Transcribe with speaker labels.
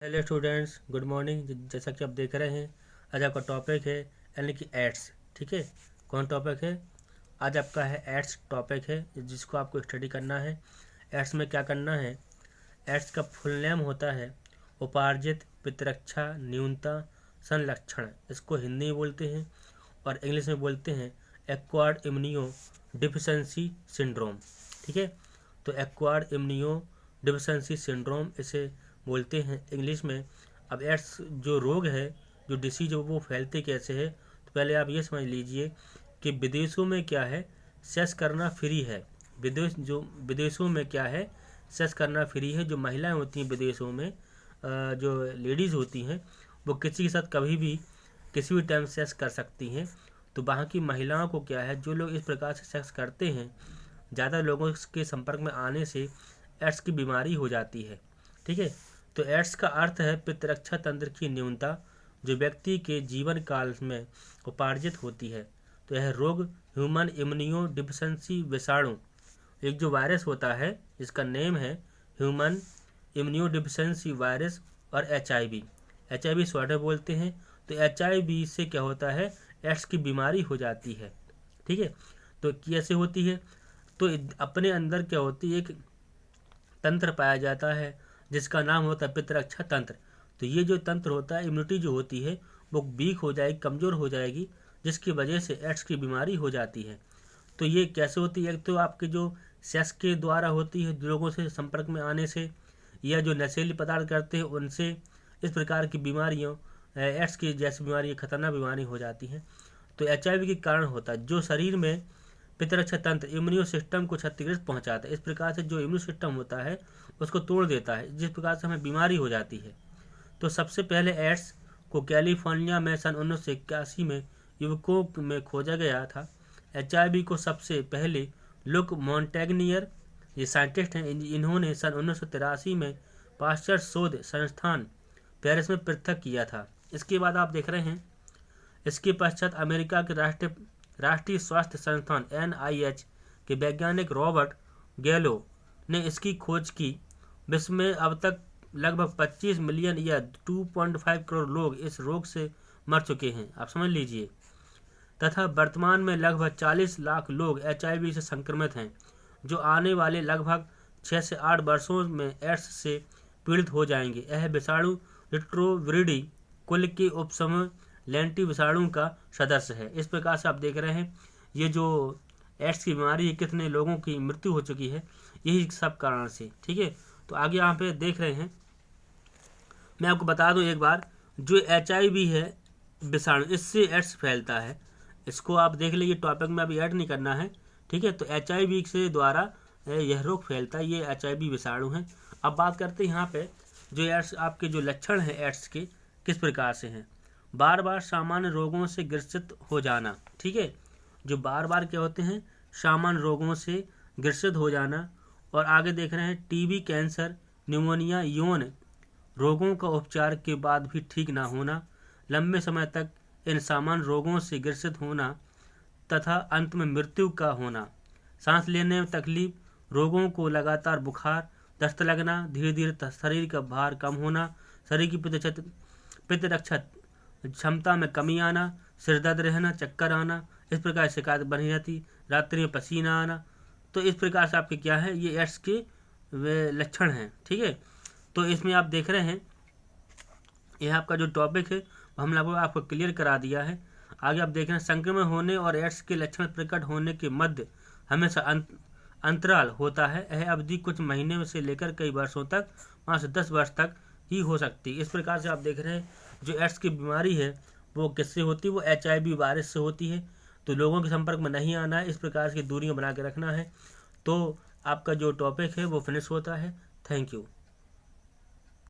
Speaker 1: Hello students, good morning. जैसा कि आप देख रहे हैं, आज आपका टॉपिक है यानी कि एड्स। ठीक है, कौन टॉपिक है? आज आपका है एड्स टॉपिक है, जिसको आपको स्टडी करना है। एड्स में क्या करना है? एड्स का फुल नेम होता है उपार्जित पितरक्षा न्यूनता संलक्षण। इसको हिंदी में बोलते हैं और इंग्लिश में बोलते हैं एक्वायर्ड इम्यूनो डिफिशेंसी सिंड्रोम। ठीक है, तो एक्वायर्ड इम्यूनो डिफिशेंसी सिंड्रोम इसे बोलते हैं इंग्लिश में। अब एड्स जो रोग है, जो डिसीज है, वो फैलते कैसे है? तो पहले आप ये समझ लीजिए कि विदेशों में क्या है, सेक्स करना फ्री है। विदेशों में क्या है, सेक्स करना फ्री है। जो महिलाएं होती हैं विदेशों में, जो लेडीज़ होती हैं, वो किसी के साथ कभी भी किसी भी टाइम सेक्स कर सकती हैं। तो वहाँ की महिलाओं को क्या है, जो लोग इस प्रकार से सेक्स करते हैं, ज़्यादा लोगों के संपर्क में आने से एड्स की बीमारी हो जाती है। ठीक है, तो एड्स का अर्थ है प्रतिरक्षा तंत्र की न्यूनता, जो व्यक्ति के जीवन काल में उपार्जित होती है। तो यह रोग ह्यूमन इम्यूनो डिफिशेंसी विषाणु, एक जो वायरस होता है जिसका नेम है ह्यूमन इम्यूनो डिफिशेंसी वायरस, और एच आई वी शॉर्ट में बोलते हैं। तो HIV से क्या होता है, एड्स की बीमारी हो जाती है। ठीक है, तो कैसे होती है? तो अपने अंदर क्या होती है, एक तंत्र पाया जाता है जिसका नाम होता है प्रतिरक्षा तंत्र। तो ये जो तंत्र होता है, इम्यूनिटी जो होती है, वो वीक हो जाएगी, कमज़ोर हो जाएगी, जिसकी वजह से एड्स की बीमारी हो जाती है। तो ये कैसे होती है? एक तो आपके जो सेक्स के द्वारा होती है, लोगों से संपर्क में आने से, या जो नशीली पदार्थ करते हैं उनसे, इस प्रकार की बीमारियों, एड्स की जैसी बीमारी, खतरनाक बीमारी हो जाती है। तो HIV के कारण होता है, जो शरीर में प्रतिरक्षा तंत्र इम्यूनो सिस्टम को क्षतिग्रस्त पहुंचाता है। इस प्रकार से जो इम्यूनो सिस्टम होता है उसको तोड़ देता है, जिस प्रकार से हमें बीमारी हो जाती है। तो सबसे पहले एड्स को कैलिफोर्निया में सन 1981 में युवकों में खोजा गया था। HIV को सबसे पहले लुक मॉन्टेग्नियर, ये साइंटिस्ट हैं, इन्होंने सन 1983 में पाश्चर शोध संस्थान पेरिस में पृथक किया था। इसके बाद आप देख रहे हैं, इसके पश्चात अमेरिका के राष्ट्रीय स्वास्थ्य संस्थान NIH के वैज्ञानिक रॉबर्ट गैलो ने इसकी खोज की। विश्व में अब तक लगभग 25 मिलियन या 2.5 करोड़ लोग इस रोग से मर चुके हैं, आप समझ लीजिए। तथा वर्तमान में लगभग 40 लाख लोग HIV से संक्रमित हैं, जो आने वाले लगभग 6 से 8 वर्षों में एड्स से पीड़ित हो जाएंगे। यह विषाणु रिट्रोविरिडी कुल के उपसमूह लेंटी विषाणु का सदस्य है। इस प्रकार से आप देख रहे हैं, ये जो एड्स की बीमारी है, कितने लोगों की मृत्यु हो चुकी है, यही सब कारण से। ठीक है, तो आगे यहाँ पे देख रहे हैं, मैं आपको बता दूं एक बार, जो HIV है विषाणु, इससे एड्स फैलता है। इसको आप देख लीजिए, टॉपिक में अभी ऐड नहीं करना है। ठीक है, तो HIV से द्वारा यह रोग फैलता है, ये HIV विषाणु है। अब बात करते हैं यहाँ पे, जो एड्स आपके जो लक्षण हैं एड्स के किस प्रकार से हैं। बार बार सामान्य रोगों से ग्रसित हो जाना। ठीक है, जो बार बार क्या होते हैं, सामान्य रोगों से ग्रसित हो जाना। और आगे देख रहे हैं, TB, कैंसर, न्यूमोनिया, यौन रोगों का उपचार के बाद भी ठीक ना होना, लंबे समय तक इन सामान्य रोगों से ग्रसित होना तथा अंत में मृत्यु का होना, सांस लेने में तकलीफ, रोगों को लगातार बुखार, दस्त लगना, धीरे धीरे शरीर का भार कम होना, शरीर की प्रतिरक्षा क्षमता में कमी आना, सिर दर्द रहना, चक्कर आना, इस प्रकार शिकायत बनी रहती, रात्रि में पसीना आना। तो इस प्रकार से आपके क्या है, ये एड्स के वे लक्षण हैं। ठीक है, तो इसमें आप देख रहे हैं, यह आपका जो टॉपिक है हम लोगों ने आपको क्लियर करा दिया है। आगे आप देख रहे हैं, संक्रमण होने और एड्स के लक्षण प्रकट होने के मध्य हमेशा अंतराल होता है। यह अवधि कुछ महीने से लेकर कई वर्षों तक, 5 से 10 वर्ष तक ही हो सकती है। इस प्रकार से आप देख रहे हैं, जो एड्स की बीमारी है वो किससे होती है, वो HIV वायरस से होती है। तो लोगों के संपर्क में नहीं आना है, इस प्रकार की दूरियां बना के रखना है। तो आपका जो टॉपिक है वो फिनिश होता है। Thank you.